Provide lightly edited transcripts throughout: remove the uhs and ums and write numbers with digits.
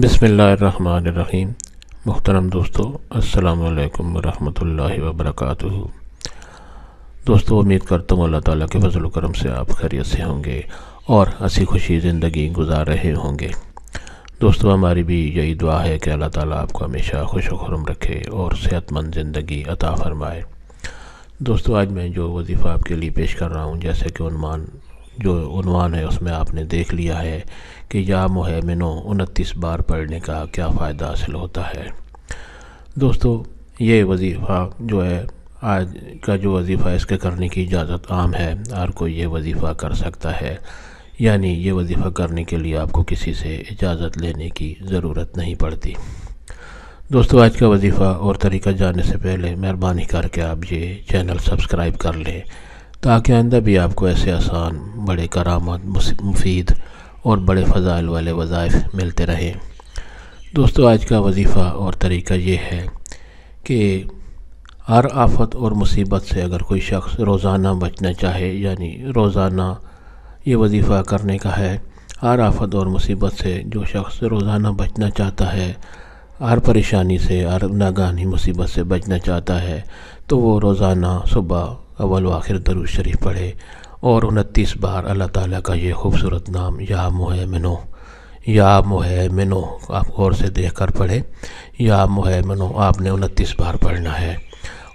بسم اللہ الرحمن الرحیم۔ محترم دوستو، السلام علیکم ورحمۃ اللہ وبرکاتہ۔ دوستو، امید کرتا ہوں اللہ تعالیٰ کے فضل و کرم سے آپ خیریت سے ہوں گے اور ہنسی خوشی زندگی گزار رہے ہوں گے۔ دوستو، ہماری بھی یہی دعا ہے کہ اللہ تعالیٰ آپ کو ہمیشہ خوش و خرم رکھے اور صحت مند زندگی عطا فرمائے۔ دوستو، آج میں جو وظیفہ آپ کے لیے پیش کر رہا ہوں، جیسے کہ عنوان ہے اس میں آپ نے دیکھ لیا ہے کہ یا مہیمنو 29 بار پڑھنے کا کیا فائدہ حاصل ہوتا ہے۔ دوستو، یہ وظیفہ جو ہے آج کا جو وظیفہ ہے، اس کے کرنے کی اجازت عام ہے، ہر کوئی یہ وظیفہ کر سکتا ہے، یعنی یہ وظیفہ کرنے کے لیے آپ کو کسی سے اجازت لینے کی ضرورت نہیں پڑتی۔ دوستو، آج کا وظیفہ اور طریقہ جاننے سے پہلے مہربانی کر کے آپ یہ چینل سبسکرائب کر لیں تاکہ آئندہ بھی آپ کو ایسے آسان، بڑے کرامات، مفید اور بڑے فضائل والے وظائف ملتے رہیں۔ دوستو، آج کا وظیفہ اور طریقہ یہ ہے کہ ہر آفت اور مصیبت سے اگر کوئی شخص روزانہ بچنا چاہے، یعنی روزانہ یہ وظیفہ کرنے کا ہے، ہر آفت اور مصیبت سے جو شخص روزانہ بچنا چاہتا ہے، ہر پریشانی سے، ہر ناگہانی مصیبت سے بچنا چاہتا ہے، تو وہ روزانہ صبح اول و آخر درود شریف پڑھے اور 29 بار اللہ تعالیٰ کا یہ خوبصورت نام یا مہیمنو آپ غور سے دیکھ کر پڑھے۔ یا مہیمنو آپ نے 29 بار پڑھنا ہے،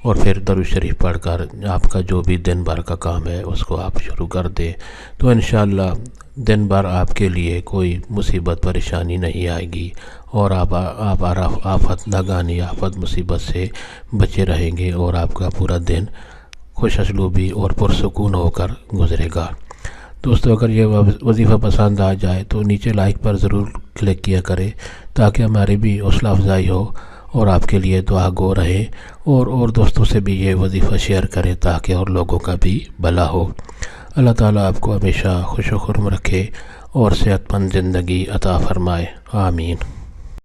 اور پھر درود شریف پڑھ کر آپ کا جو بھی دن بھر کا کام ہے اس کو آپ شروع کر دیں، تو انشاءاللہ دن بھر آپ کے لیے کوئی مصیبت پریشانی نہیں آئے گی اور آپ آفت، ناگہانی آفت مصیبت سے بچے رہیں گے اور آپ کا پورا دن خوش اسلوبی اور پرسکون ہو کر گزرے گا۔ دوستو، اگر یہ وظیفہ پسند آ جائے تو نیچے لائک پر ضرور کلک کیا کرے تاکہ ہماری بھی حوصلہ افزائی ہو اور آپ کے لیے دعا گو رہے، اور دوستوں سے بھی یہ وظیفہ شیئر کریں تاکہ اور لوگوں کا بھی بھلا ہو۔ اللہ تعالیٰ آپ کو ہمیشہ خوش و خرم رکھے اور صحت مند زندگی عطا فرمائے، آمین۔